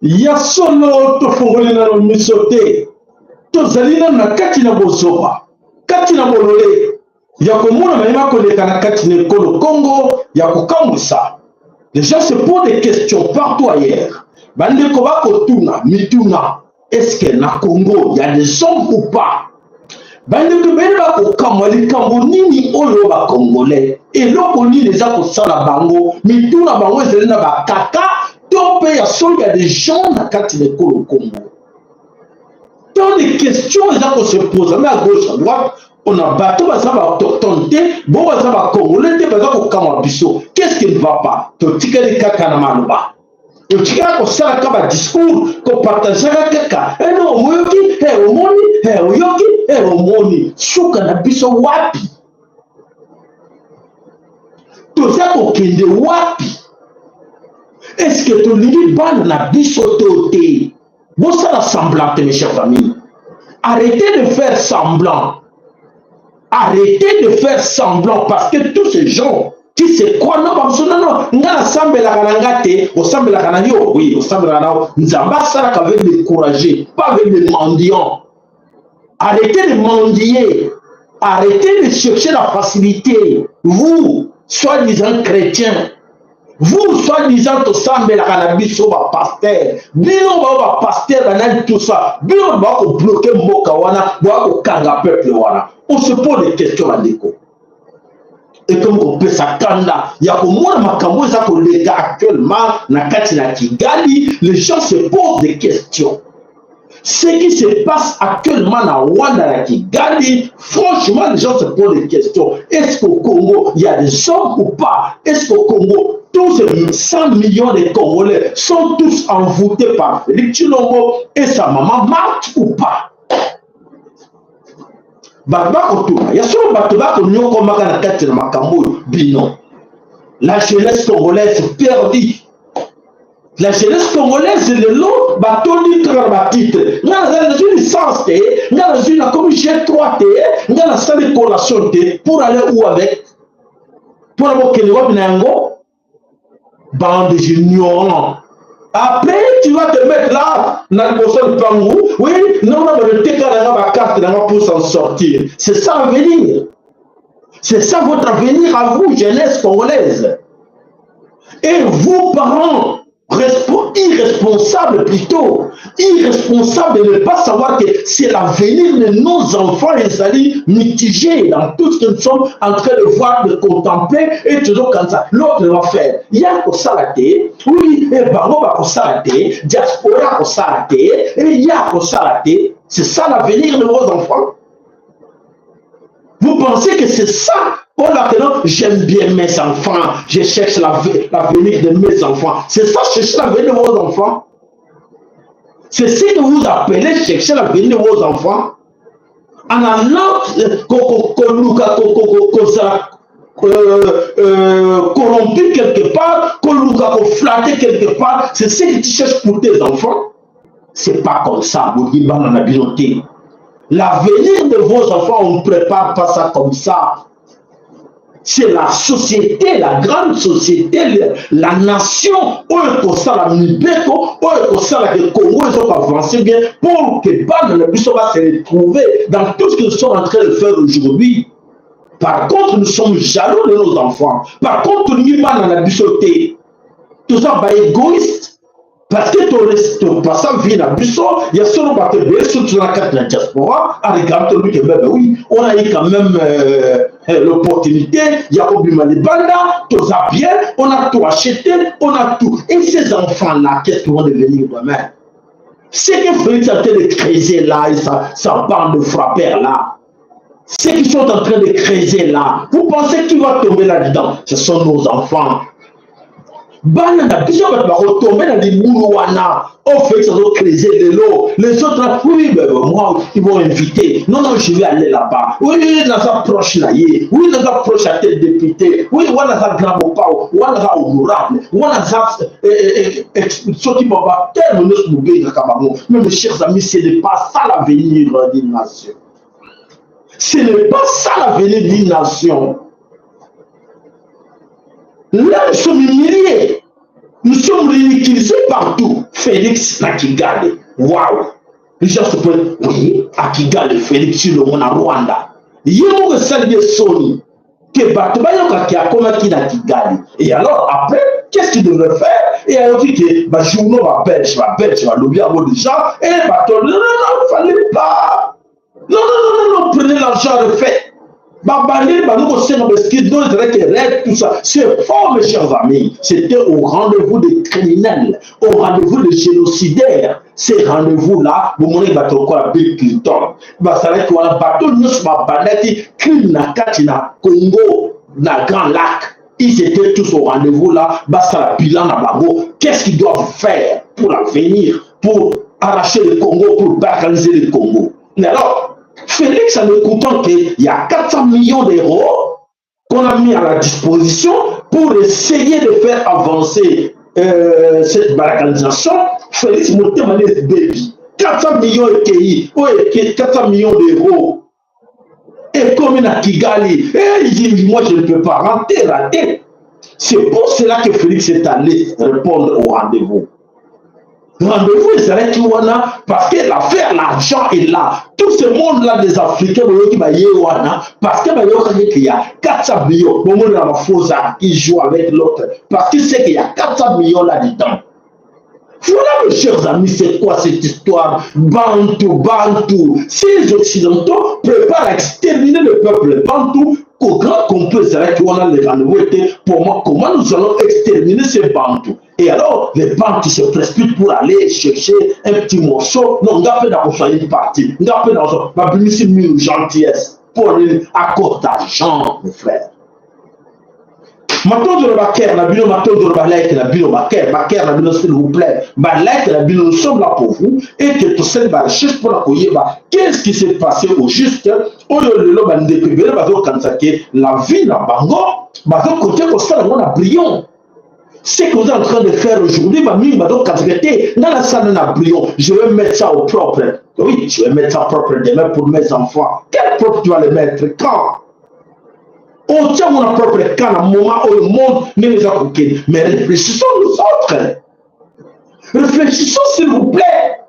Ya solo tofongoli na miso te tozali na kati na bozoba kati na bolole ya komona mayema koleka na kati na ekolo Congo ya kokambwisa. Les gens se posent des questions partout ailleurs. Bandeko bakotuna mituna, est-ce que na Congo il y a des hommes ou pas? Bandeko bene bakokamwa likambo nini oyo ba congolais eloko nini eza kosala bango mituna bango ezali na bakaka. Il y a des gens dans le Congo. Tant de questions qu'on se pose, mais à gauche, à droite, on a bateau, ça va tenter, bon, ça va congolais, ça va qu'est-ce qui ne va pas? Tu as dit caca na manuba. Tu as dit ça comme un discours, qu'on partage caca. Eh non, moyoki, eh omoni, eh oyoki, eh omoni. Souka na biso wapi? Tout ça pour qu'il y ait wapi? Est-ce que tu lis ban na bisototé? Bon, ça la semblante, mes chers amis. Arrêtez de faire semblant. Arrêtez de faire semblant parce que tous ces gens qui se croient, non, non, n'a semble la kanangate, au semble la kanagio, oui, au semble la kanagio, Nzamba Sarak avec les courageux, pas avec les mendiants. Arrêtez de mendier. Arrêtez de chercher la facilité. Vous, soi-disant chrétiens, vous, soi-disant, tout ça, mais la cannabis, on va pasteur. Bien, on va pasteur, tout ça. Bien, on va bloquer Mokawana, on va kanga peuple. On se pose des questions à l'écho. Et comme on peut s'attendre, il y a comme moi, ma cambo, ça qu'on est actuellement, na Katina Kigali, les gens se posent des questions. Ce qui se passe actuellement dans Rwanda, à Kigali, franchement, les gens se posent des questions. Est-ce qu'au Congo, il y a des hommes ou pas? Est-ce qu'au Congo, tous ces 100 millions de Congolais sont tous envoûtés par Félix Tshilombo et sa maman Marthe ou pas? La jeunesse congolaise perdue. La jeunesse congolaise est le lot, batoli trabatite. Dans une licence, dans une comme G3, dans la salle de collation, pour aller où avec? Pour avoir que le Nango, bande d'ignorants. Après, tu vas te mettre là, dans le poisson de Pangou. Oui, non, on va le télécharger dans la carte pour s'en sortir. C'est ça l'avenir. C'est ça votre avenir à vous, jeunesse congolaise. Et vous, parents, irresponsable plutôt, irresponsable de ne pas savoir que c'est l'avenir de nos enfants et salis mitigés dans tout ce que nous sommes en train de voir, de contempler et toujours comme ça. L'autre va faire, il y a pour s'arrêter, oui, et Bango va pour s'arrêter, diaspora pour s'arrêter, et il y a pour s'arrêter. C'est ça l'avenir de vos enfants. Vous pensez que c'est ça? Oh là, j'aime bien mes enfants, je cherche l'avenir de mes enfants. C'est ça, chercher l'avenir de vos enfants? C'est ce que vous appelez chercher l'avenir de vos enfants? En allant corrompu quelque part, flatté quelque part, c'est ce que tu cherches pour tes enfants? C'est pas comme ça, vous dites, l'avenir de vos enfants, on ne prépare pas ça comme ça. C'est la société, la grande société, la nation, où est-ce ça la Mibeko, où est-ce ça la Congo, ils ont avancé bien pour que le Bissau va se retrouver dans tout ce que nous sommes en train de faire aujourd'hui. Par contre, nous sommes jaloux de nos enfants. Par contre, nous ne sommes pas dans la Bissauté. Tout ça va égoïste. Parce que ton passant vient à Bissau, il y a seulement pas de surtout dans la carte de la diaspora, à regarder lui que oui, on a eu quand même l'opportunité, il y a Obima de Banda, tout ça bien, on a tout acheté, on a tout. Et ces enfants-là, qu'est-ce qu'ils vont devenir demain? C'est que Félix est en train de creuser là, et sa bande de frappeurs là. Ceux qui sont en train de creuser là, vous pensez qu'il va tomber là-dedans? Ce sont nos enfants. bana na biso bato bakotombe na libulu wana Félix creuser de l'eau. Les autres là, oui, ben, moi, ils vont inviter. Non, non, je vais aller là-bas. Oui, dans sa proche là, oui, dans sa proche à tel député. Oui, on a sa grand papa, on a sa honorable, on a sa ce qui va terminer ce mouvement de Cameroun. Mais mes chers amis, ce n'est pas ça l'avenir d'une nation. Ce n'est pas ça l'avenir d'une nation. Là, nous sommes milliers. Nous sommes ridiculisés partout. Félix na Kigali. Waouh! Les gens se prennent, oui, à Kigali, Félix sur le monde à Rwanda. Il y a un salut de Sony. Que Batobayoka qui a commis na Kigali. Et alors, après, qu'est-ce qu'il devrait faire? Et alors, il dit que, bah, journaux va belge, lobby à vos gens. Et Bato, non, non, non, il ne fallait pas. Non, non, non, non, prenez l'argent de fait. Tout ça. C'est fort, mes chers amis. C'était au rendez-vous des criminels, au rendez-vous des génocidaires. Ces rendez-vous-là, vous m'avez battu quoi, Bill Clinton. Ça va être un bateau, nous sommes bandits, crime na Katina, Congo, na Grand Lac. Ils étaient tous au rendez-vous-là. Ça la bilan na Bago. Qu'est-ce qu'ils doivent faire pour l'avenir, pour arracher le Congo, pour balkaniser le Congo? Mais alors, Félix, en écoutant qu'il y a 400 millions d'euros qu'on a mis à la disposition pour essayer de faire avancer cette balkanisation, Félix Motemané Baby, 400 millions de pays, 400 millions d'euros. Et comme il a Kigali, et il dit, moi je ne peux pas rater. C'est pour cela que Félix est allé répondre au rendez-vous. Rendez-vous, il serait qui wana parce que l'affaire, l'argent est là. Tout ce monde-là des Africains, qui va y wana parce qu'il y a 400 millions. Le monde a Fosa qui joue avec l'autre parce qu'il sait qu'il y a 400 millions là-dedans. Voilà, mes chers amis, c'est quoi cette histoire? Bantou. Si les Occidentaux préparent à exterminer le peuple Bantou, au grand complet, c'est vrai qu'on a les rendez-vous été pour moi, comment nous allons exterminer ces Bantous? Et alors, les Bantous se précipitent pour aller chercher un petit morceau. Non, on va faire dans une partie. On va faire dans une gentillesse pour aller à cause d'argent, mes frères. Maintenant, de la baquère, la bino, maintenant de la like, la bino, baquère, la bino, s'il vous plaît. Like, la bino, nous sommes là pour vous. Et que tout ça, bah, juste pour la couiller, bah, qu'est-ce qui s'est passé au juste? Au lieu de l'eau, bah, nous découvrir, bah, donc, quand ça, la vie, la bango, bah, donc, côté, qu'on se fait, on a brillant. Ce que vous êtes en train de faire aujourd'hui, bah, donc, quand vous dans la salle, on a brillant. Je vais mettre ça au propre. Oui, je vais mettre ça au propre demain pour mes enfants. Quel propre tu vas le mettre? Quand? On tient mon propre cas à un moment où le monde ne les a coupés. Mais réfléchissons nous autres. Réfléchissons s'il vous plaît.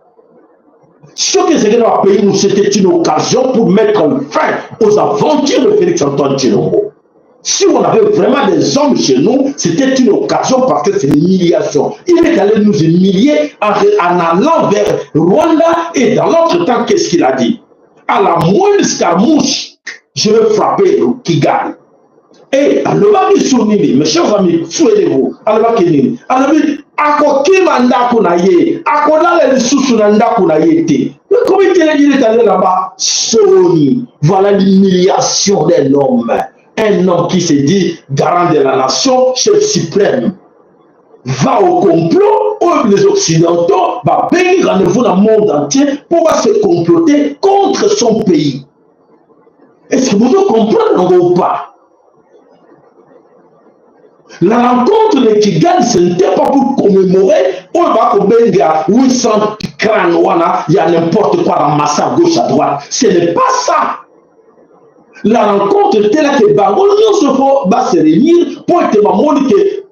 Ce que c'est que dans le pays, c'était une occasion pour mettre fin aux aventures de Félix Antoine Tshilombo. Si on avait vraiment des hommes chez nous, c'était une occasion parce que c'est une humiliation. Il est allé nous humilier en allant vers Rwanda et dans l'autre temps, qu'est-ce qu'il a dit? À la moindre escarmouche, je vais frapper Kigali. Et alors, mes chers amis, souhaitez-vous, alors, voilà l'humiliation d'un homme. Un homme qui se dit garant de la nation, chef suprême. Va au complot, où les Occidentaux va payer rendez-vous dans le monde entier pour se comploter contre son pays. Est-ce que vous comprenez ou pas? La rencontre de Kigali, ce n'était pas pour commémorer, on va commémorer à 800 crânes, il y a n'importe quoi dans massa à gauche à droite. Ce n'est pas ça. La rencontre était là que Bango va se réunir pour être maman que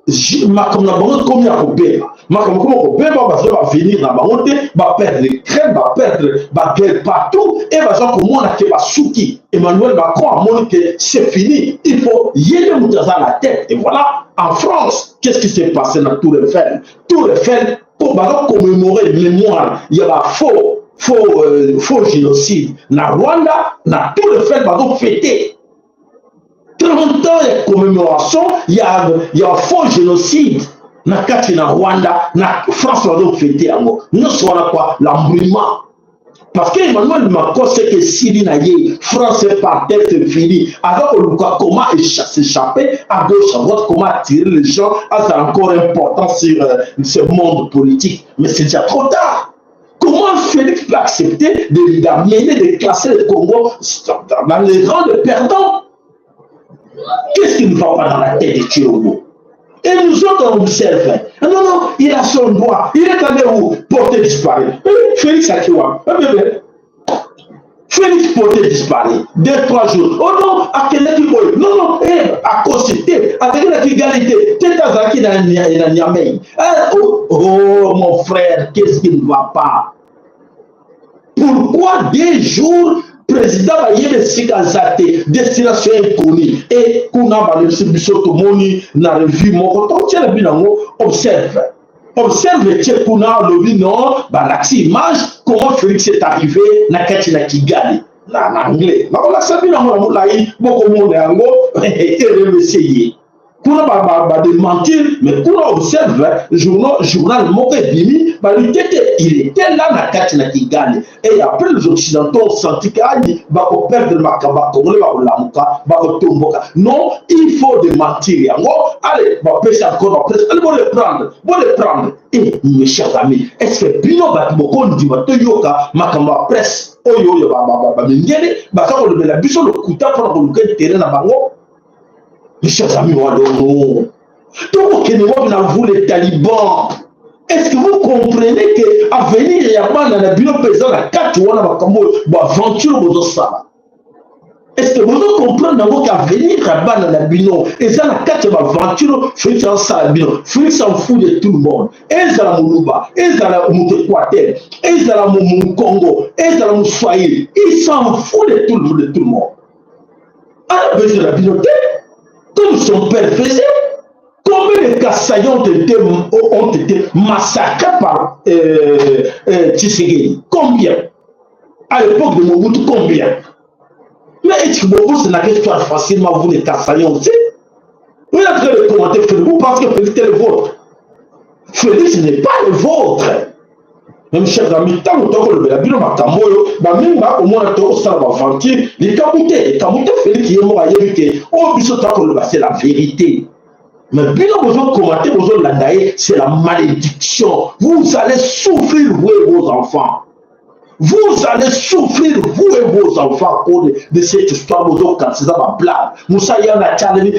comme la banque comme il y a coupé. Ma comme va venir dans la banque, va perdre les crèmes, va perdre la guerre partout et va dire comment on a que va souki. Emmanuel Macron a montré que c'est fini. Il faut y aller dans la tête. Et voilà, en France, qu'est-ce qui s'est passé dans Tour Eiffel? Tour Eiffel, pour commémorer le mémoire, il y a la faux génocide. Na Rwanda, na Tour Eiffel, va donc fêter. 30 ans de commémoration, il y a un faux génocide. Na Rwanda, na France va donc fêter. Nous sommes quoi? L'embrouillement. Parce qu'Emmanuel Macron sait que Syrie Naye, France par terre, c'est fini. Alors, comment s'échapper à gauche, à droite, comment attirer les gens, c'est encore important sur ce monde politique. Mais c'est déjà trop tard. Comment Félix peut accepter d'amener, de classer le Congo dans les rangs de perdants? Qu'est-ce qui ne va pas dans la tête de Chirombo? Et nous autres, on observe. Non, non, il a son droit. Il est allé où? Porter disparu. Félix Akiwa. Félix porter disparu. 2-3 jours. Oh non, à quel équipe? Non, non, à consulter. Avec la égalité. T'es à Zaki dans Niamey. Oh, mon frère, qu'est-ce qui ne va pas? Pourquoi 2 jours? Président Ayebe Sikazate, destination inconnue, et Kuna Balesi Bisoto Moni, na revue mon tiens le binango, observe. Observe Tchekuna, le bilan, l'axi image, comment Félix est arrivé, na Katina Kigali, en anglais. Na on a sabi na moulaï, beaucoup de monde ango, et réessayé. Kuna de mentir, mais Kuna observe, journal Moké Bimi, il était là dans Katina Kigali. Et après les Occidentaux ont senti qu'il va perdre le Makaba, non, il faut démentir. Allez, va pêcher encore, allez, bon le prendre. Et mes chers amis, est-ce que Bino Batboko dit Yoka, Makamba presse, Oyo, Mingene, Bakako le Belabiso, le Kuta pour le terrain à Bango? Mes chers amis, non. Donc, vous les talibans, est-ce que vous comprenez qu'à venir, il y a pas dans le bureau président, la 4 ou aventure aux ça? Est-ce que vous comprenez qu'à venir, il y a dans le bureau, et ça, la 4 aventure, Félix s'en fout de tout le monde. Et ça, la Moulouba, et ça, la Moutéquatel, et ça, la Congo, et ça, la Moussoaïl, il s'en fout de tout le monde. À la base de la bibliothèque, comme son père faisait, combien de Kassaïens ont été massacrés par Tshisekedi? Combien? À l'époque de Mobutu, combien? Mais est-ce que Mobutu n'a qu'une histoire facilement, vous les Kassaïens aussi? Vous êtes en train de commenter, vous pensez que Félix est le vôtre. Félix n'est pas le vôtre. Même chers amis, tant que le Bélabino m'a camoyo, même au moins le ça va vantir, les Kamouté Félix qui est mort ailleurs, oh, c'est la vérité. Mais bien besoin de commenter, besoin de l'andaïe, c'est la malédiction. Vous allez souffrir, vous et vos enfants. Vous allez souffrir, vous et vos enfants, de cette histoire, quand c'est ça ma blague. Moussa Yana Tchaleni,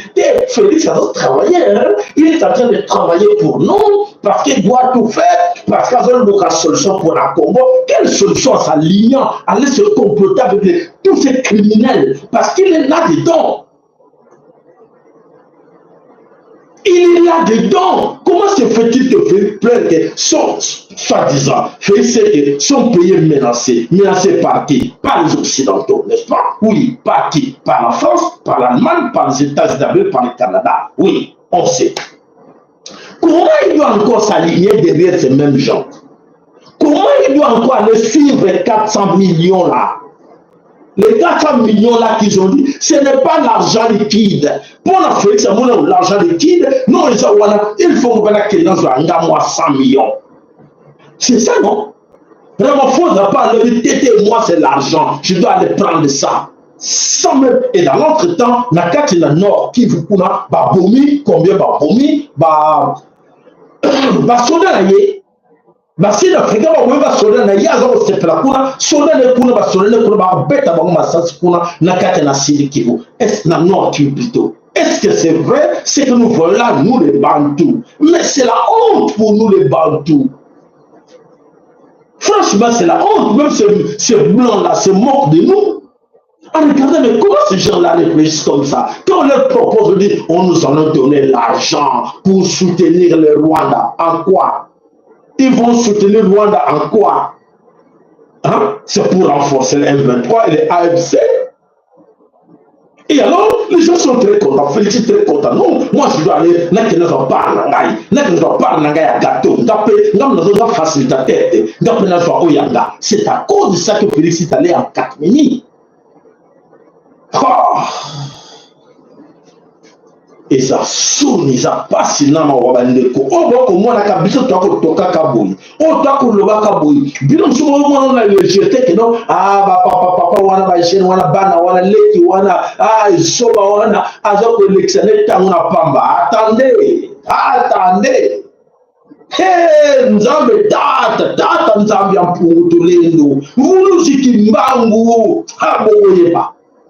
Félix a travaillé, hein? Il est en train de travailler pour nous, parce qu'il doit tout faire, parce qu'il a une solution pour la Congo. Quelle solution en s'alignant, aller se comploter avec tous ces criminels, parce qu'il est là-dedans. Il est là-dedans. Comment se fait-il que Félix plaît que soi-disant, Félix sont pays menacés par qui? Par les Occidentaux, n'est-ce pas? Oui, par qui? Par la France, par l'Allemagne, par les États-Unis, par le Canada. Oui, on sait. Comment il doit encore s'aligner derrière ces mêmes gens? Comment il doit encore aller suivre les 400 millions là? Les 400 millions là qu'ils ont dit, ce n'est pas l'argent liquide. Pour la Félix, l'argent liquide, non, il faut que les gens 100 millions. C'est ça, non? Vraiment, il ne faudra pas aller têter, moi, c'est l'argent. Je dois aller prendre ça. Sans même, et dans l'entretemps, la carte dans le nord, qui vous connaît, bomi, combien bomi, soda basi na Afrika ba soda na yaza ko sepela kuna soda ne kuna ba soda ne kuna ba beta ba masasi kuna na kate na Sud Kivu. Est na Nord Kivu plutôt. Est-ce que c'est vrai? C'est que nous voyons là, nous les Bantous. Mais c'est la honte pour nous les Bantous. Franchement, c'est la honte. Même ces blancs-là se moquent de nous. Regardez, mais comment ces gens-là réfléchissent comme ça? Quand on leur propose de dire, on nous allons donner l'argent pour soutenir le Rwanda, en quoi? Ils vont soutenir le Rwanda en quoi? Hein? C'est pour renforcer les M23 et les AFC. Et alors, les gens sont très contents, Félix très content. Non, moi je dois aller, là que nous en parlons, là que nous en parlons, à gâteau, nous avons facilité la tête, c'est à cause de ça que Félix est allé en 4 minutes. Oh. eza soni eza pasi na mawa bandeko o boko mwana ka biso to ko toka ka boyi o to ko loba ka boyi bino sumo mwana na légèreté que non papa wana ba jeune wana bana wana leki wana soba wana azo ko lectionner tango na pamba attendez nzambe tata nzambe ya mpungutulendo vulusi mbangu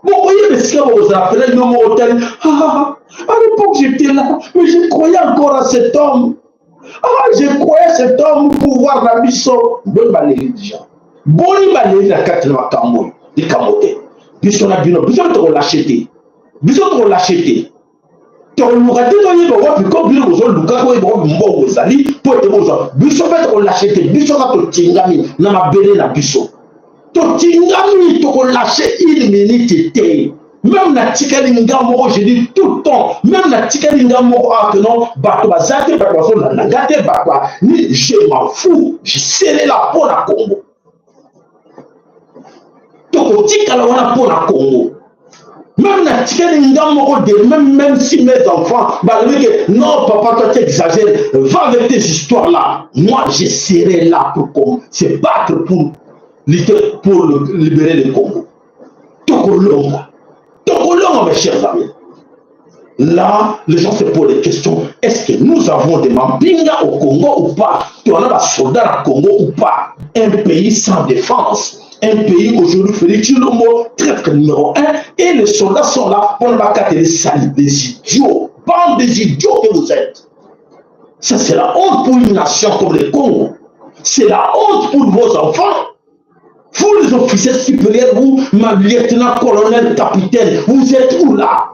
boyeba sika bozala pele no moko tali à l'époque j'étais là mais je croyais encore à cet homme je croyais cet homme pouvoir na biso boni baleli déjà boni baleli na kati na makambo likambo te biso na bino biso tokolâche te biso tokolâche te tokoluka te toyeba wapi ko bino bozoluka koyeba wapi mbongo ezali po ete bozwa biso mpe tokolâche te biso ka totingami na mabele na biso totingami tokolâche une minute te même na tikali ngamoko je dis tout le temps même na tikali ngamoko que non bato bazate bato bazolanda nga te bato ni je m'en fous je serai là pour la Congo tokotikala wana pour la Congo même na tikali ngamoko de même si mes enfants balobi que non papa toi tu exagères va avec tes histoires là moi je serai là pour se battre pour libérer le Congo tokolonga mes chers amis. Là, les gens se posent des questions. Est-ce que nous avons des Mambinga au Congo ou pas? Tu en as des soldats au Congo ou pas? Un pays sans défense. Un pays aujourd'hui, Félix Chilombo, traître numéro 1. Et les soldats sont là pour ne pas casser les salis, des idiots. Bande des idiots que vous êtes. Ça, c'est la honte pour une nation comme le Congo. C'est la honte pour vos enfants. Vous les officiers supérieurs, vous, ma lieutenant, colonel, capitaine, vous êtes où là?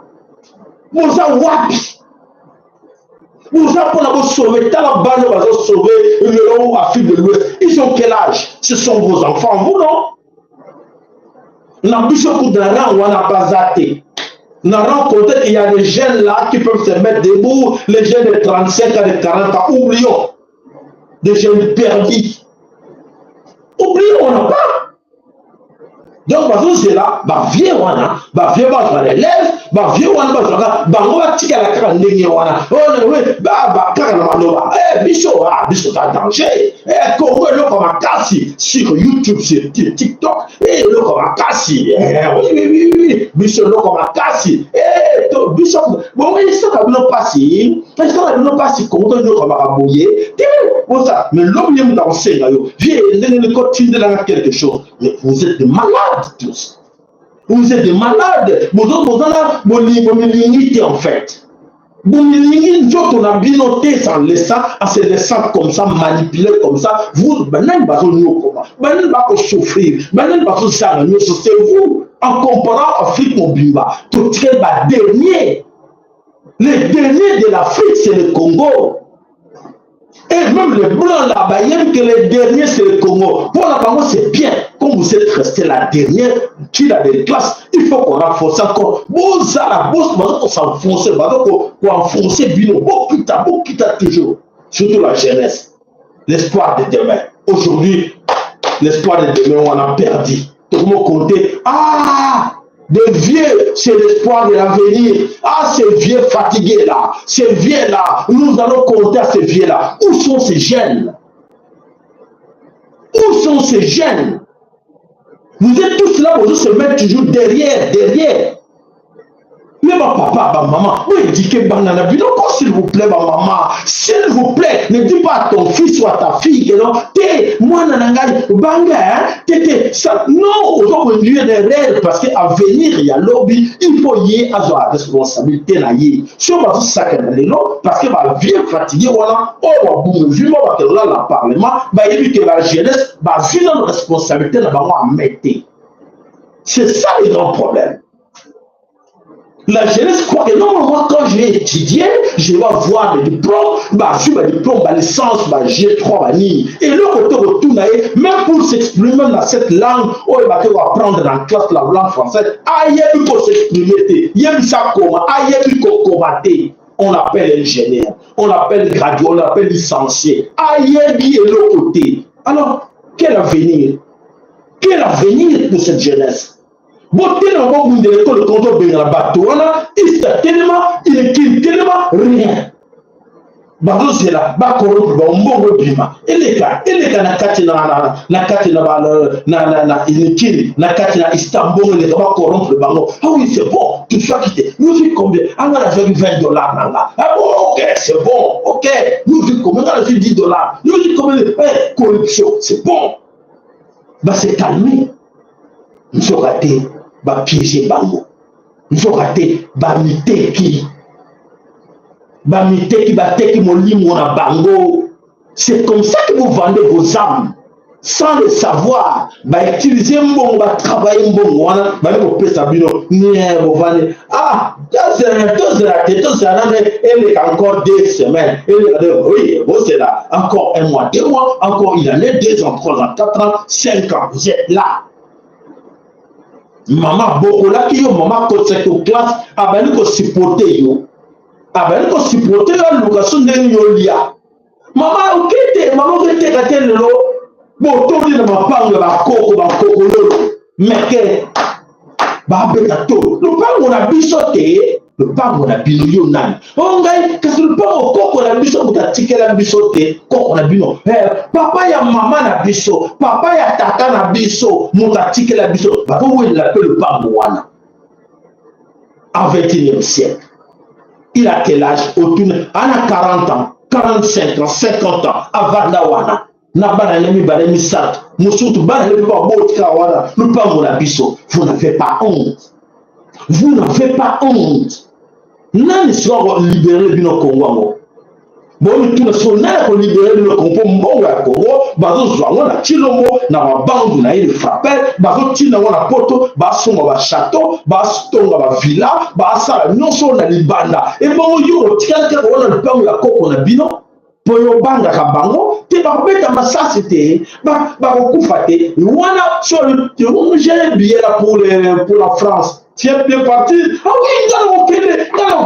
Vous êtes wapi? Vous êtes pour la sauver, t'as la balle, vous allez sauver le haut Afrique de l'Ouest. Ils ont quel âge? Ce sont vos enfants, vous non? L'ambition pour la rang, on n'a pas zaté. On a rencontré qu'il y a des jeunes là qui peuvent se mettre debout, les jeunes de 35 ans, de 40 ans, oublions. Des jeunes perdus. Oublions, on n'a pas. Donc, c'est là, vieux wana, vieux wana, l'élève, vieux wana, bango tika la kaka ndenge wana. Oh oui, kaka na maloba. Biso ta danger. Congo loko makasi sur YouTube, sur TikTok. Loko makasi. Oui. Biso loko makasi. Biso, bon, ça ka bino pasi. Ça ka bino pasi Congo loko makaboye. Mais l'homme y est dans le vieux, continue de quelque chose. Mais vous êtes des malades tous. Vous êtes des malades. Vous êtes en fait. Vous a bien noté sans laissant, en se laissant comme ça, manipuler comme ça. Vous, souffrir. C'est vous, en comparant Afrique Mobimba, tout le dernier. Le dernier de l'Afrique, c'est le Congo. Et même les blancs là-bas, même que les derniers c'est le Congo. Pour la Congo c'est bien. Comme vous êtes resté la dernière, qui a des classes, il faut qu'on renforce encore. Vous allez, vous s'enfoncer, vous enfoncer, bino, beaucoup quitte toujours. Surtout la jeunesse. L'espoir de demain. Aujourd'hui, l'espoir de demain, on a perdu. Tout le monde comptait. Des vieux, c'est l'espoir de l'avenir. Ces vieux fatigués là, ces vieux là, nous allons compter à ces vieux là. Où sont ces jeunes? Où sont ces jeunes? Vous êtes tous là, vous se mettre toujours derrière. Mais ma papa, ma maman, oui, dit que banana, s'il vous plaît, ma maman, s'il vous plaît, ne dis pas à ton fils ou à ta fille que non, moi, nanangai, banga, ça, non, on doit conduire des rêves parce qu'à venir, il y a lobby, il faut y aller à la responsabilité, si on va tout ça, parce que va bien fatigué, voilà, on va bouger, on va faire là, le parlement, il dit que la jeunesse, va vivre une responsabilité, là, va mettre. C'est ça le grand problème. La jeunesse croit que non, moi quand je vais étudier, je vais avoir des diplômes, je vais diplôme, licence, G3, et le côté retourne, même pour s'exprimer dans cette langue, on va apprendre dans la classe la langue française, il y a plus pour s'exprimer, il y a ça comment, il y a plus qu'on combattait. On l'appelle ingénieur, on l'appelle gradué, on l'appelle licencié, il y a bien le côté. Alors, quel avenir? Quel avenir pour cette jeunesse? tellement bon de l'école quand on vient la bateau, il est tellement, il est tellement rien. Bazo c'est là, ba corrompre, ba mbongo bima. Eleka na kati na inikini, na kati na Istanbul, les ba corrompre bango. Ah oui, c'est bon, tu sois quitté. Nous vivons combien? On a fait $20 là. Ah bon, ok, c'est bon, ok. Nous vivons combien? On a fait $10. Nous vivons combien? Corruption, c'est bon. Bah c'est calmé. Nous sommes ratés, bah piéger bango. Nous sommes ratés, bah miteki. C'est comme ça que vous vendez vos âmes sans le savoir. Utiliser un bon, travailler un bon, vous pouvez ah, elle est encore 2 semaines. Oui, c'est là. Encore 1 mois, 2 mois, encore il en est 2 ans, 3 ans, 4 ans, 5 ans. Vous êtes là. Maman, beaucoup là, qui maman, quand c'est aux classes, elle va supporter yo. Avec le supporter la location de Yolia. Maman, ok, maman, ok, t'es là, bon, tout le monde parle de la coco, mais que, bah, bétato, le pain, on a bichoté, le pain, on a biloyonan. On gagne, qu'est-ce que le pain, au coco, on a bichoté, on a tiqué la bichoté, coco, on a bino. Papa, ya maman, na bicho, papa, ya tata, na bicho, mon a tiqué la bicho. Bah, vous, il l'appelle le pain, moana. En 21e siècle. Il a quel âge? Il a 40 ans, 45 ans, 50 ans. Avadawana. Nabana nemi balemi sat. Musutu bana nemi ba botka wana. Le pas mon abisso. Vous n'avez pas honte. Vous n'avez pas honte. Nani soit libéré du Congo. Bon, tout le monde a libéré le Congo. Bon, la Congo. Bazo zwango na chilombo na mabandu na ile frappé. Bazo tina wana poto. Baso ma château. Baso tonga ba villa. Basa non so na libanda. Et bon yo tika ka wana le pango ya koko na bino. Poyo banga ka bango. Te ba beta masasité. Ba kokufa te. Wana sur le j'ai billet là pour la France. Tu es bien parti. Ah oui, dans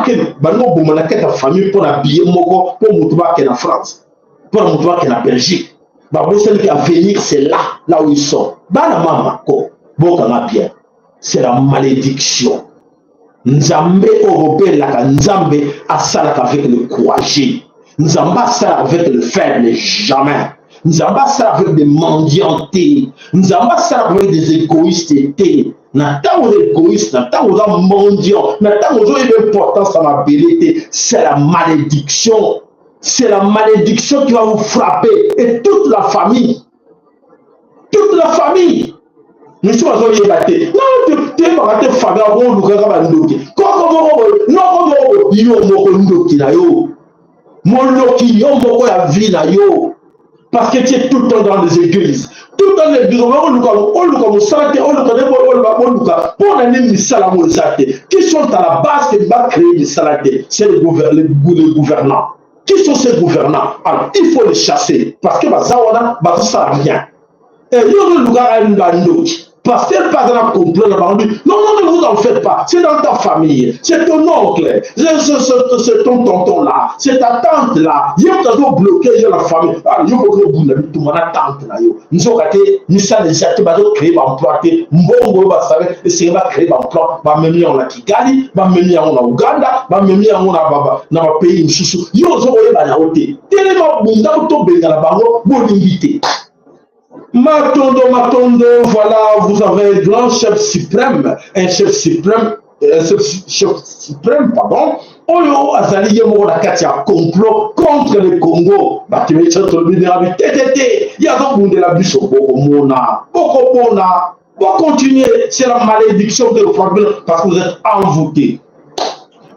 le Bango Boumana, ta famille pour la billet moko pour Moutouba qui est en France. Pour Moutouba qui est en Belgique. Babo celle qui a venir, c'est là où ils sont. Bana mama ko. Bokanga bien. C'est la malédiction. Nzambe européen la Nzambe a ça avec le courage. Nzambe a ça avec le faible jamais. Nzambe a ça avec des mendiantés. Nzambe a ça avec des égoïstes. N'attends aux égoïstes, n'attends aux mendiants, n'attends aux l'importance à ma bellété. C'est la malédiction. C'est la malédiction qui va vous frapper. Et toute la famille. Toute la famille. Nous sommes en train de battre. Non, tu es pas famille avant nous quand on nous dit. Non, yo mo na yo. Mon loki yo mo ya vie na yo. Parce que tu es tout le temps dans les églises. Tout le temps dans les églises. Qui sont à la base qui va créer des salades? C'est les gouvernants. Qui sont ces gouvernants? Alors, il faut les chasser. Parce que ça ne sert à rien. Et il y a un lugar à une bande. Parce qu'elle pas dans la complot, non, ne vous en faites pas. C'est dans ta famille. C'est ton oncle. C'est ton tonton là. C'est ta tante là. Il y a un bloqué dans la famille. Ah, il y a un tout mon tante là. Nous avons créé un emploi. Mbongo va savoir et c'est va créer un emploi. Va mener en Kigali, va mener en Ouganda, va mener en dans pays chouchou. Yo zo oye ba na ote. Tellement bunda to be dans la bango, bon invité. Matondo, voilà, vous avez un grand chef suprême, pardon. Oyo azali yemo la katia complot contre le Congo. Bah tu veux dire le minéralité, il y a donc de la bus au Bocomona, Bocomona. Pour continuer, c'est la malédiction de le parce que vous êtes envoûtés.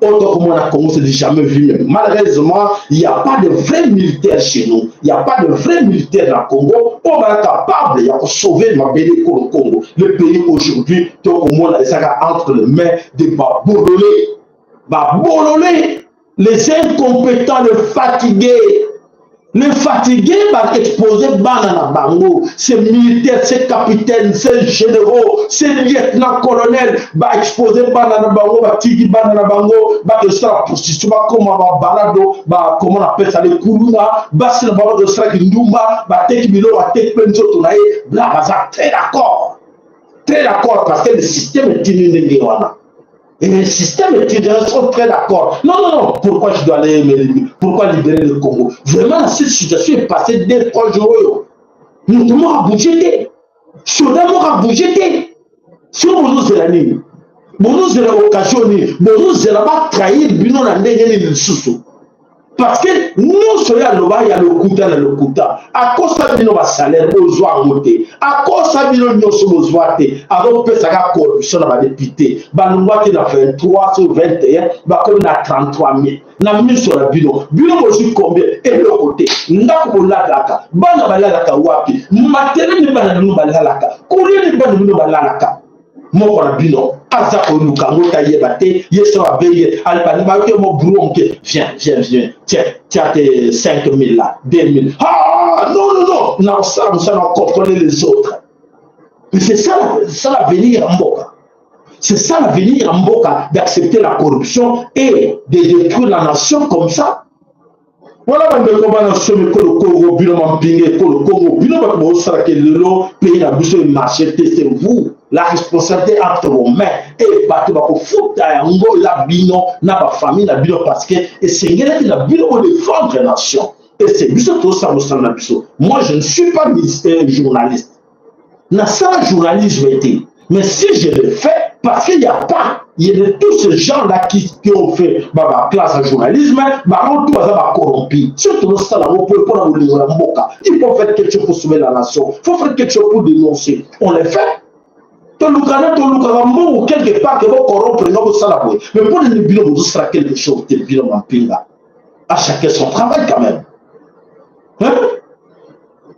Autant que moi, Congo, c'est jamais vu. Malheureusement, il n'y a pas de vrais militaires chez nous. Il n'y a pas de vrais militaires dans le Congo. On va être capable de sauver ma belle Congo. Le pays aujourd'hui, tout le monde est entre les mains des Babololés. Babololés, les incompétents, les fatigués. Les fatigués vont exposer Banana Bango, ces militaires, ces capitaines, ces généraux, ces lieutenants-colonels vont exposer Banana Bango, va tigi Banana Bango, va de ça la prostitution, comment va balado, va comment on appelle ça les koulouna, va se la de ça qui ndumba, va tek bilo, va tek penso tonaye, bla baza très d'accord. très d'accord parce que le système est inondé. Et le système est ils sont très d'accord. Non, non, non, pourquoi je dois aller pourquoi libérer le Congo? Vraiment, cette situation est passée 2-3 jours. Nous devons bouger. Soudain, nous devons bouger. Si nous sommes l'année, nous sommes occasionné, nous sommes trahir, nous sommes parce que nous sommes là, il y a le Kuta. À cause de nos salaires, besoin de voter. À cause de nos besoins de avant que ça a corruption dans la députée. Nous avons 23 sur 21, comme on a 33 000. Nous avons mis sur la bureau. Bureau aussi combien? Et le côté. Nous avons la laka. Bana balalaka wapi. Matériel ne va pas nous balalaka. Courrier ne va pas nous balalaka. Mon bino, Asa Oluka, Motayebate, Yesora Beye, Albanima, mon boulot, viens, tiens, tes 5 000 là, 2 000. Ah, non, non, ça, nous allons contrôler les autres. Mais c'est ça l'avenir en Mboka. C'est ça l'avenir en Mboka, d'accepter la corruption et de détruire la nation comme ça. Voilà, comment on a sommé que le Congo, Bino Mampingé, que le Congo, Bino Mampingé, le pays n'a besoin de marcher, c'est vous. La responsabilité entre vos mains et battre pour foutre à Yango la bino n'a pas famille la bino parce que et c'est la bino pour défendre la nation et c'est tout ça moi je ne suis pas journaliste n'a ça journalisme été mais si je le fais parce qu'il n'y a pas il y a de tous ces gens là qui ont fait ma classe en journalisme on doit corrompu surtout ça là on peut pas il faut faire quelque chose pour sauver la nation il faut faire quelque chose pour dénoncer on le fait. Ou quelque part que vous corrompre mais pour les bilan vous sera quelque chose de bilan en pinga à chacun son travail quand même hein?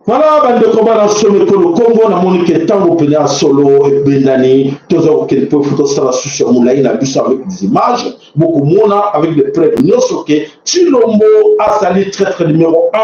Voilà bande de combat dans ce que le Congo na monique tant au pénal solo et Bendani tous aux quel peut photo ça sur Moulay na bus avec des images beaucoup mona avec des preuves nosoké Chilombo a sali traître numéro 1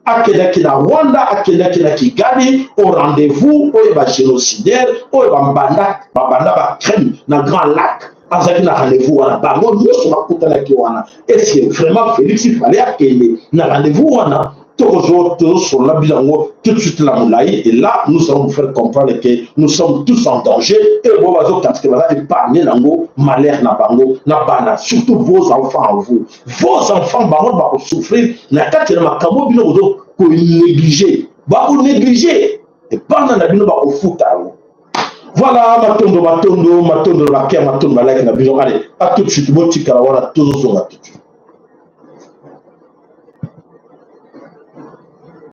Akeda qui na Rwanda Akeda qui na Kigali au rendez-vous au ba génocidaire au banda ba crème na Grand Lac azaki na rendez-vous wana bango nyonso bakutana ki wana est-ce que vraiment Félix il fallait akende na rendez-vous wana sur la bilango tout de suite la moulaï et là nous allons vous faire comprendre que nous sommes tous en danger et bon bazo parce que voilà épargner lango malheur na bango na bana surtout vos enfants bango va souffrir na kati na makambo bino ozo ko négliger et pendant la bino ba ko futa voilà matondo bakia matondo like na bino allez à tout de suite botika wana tout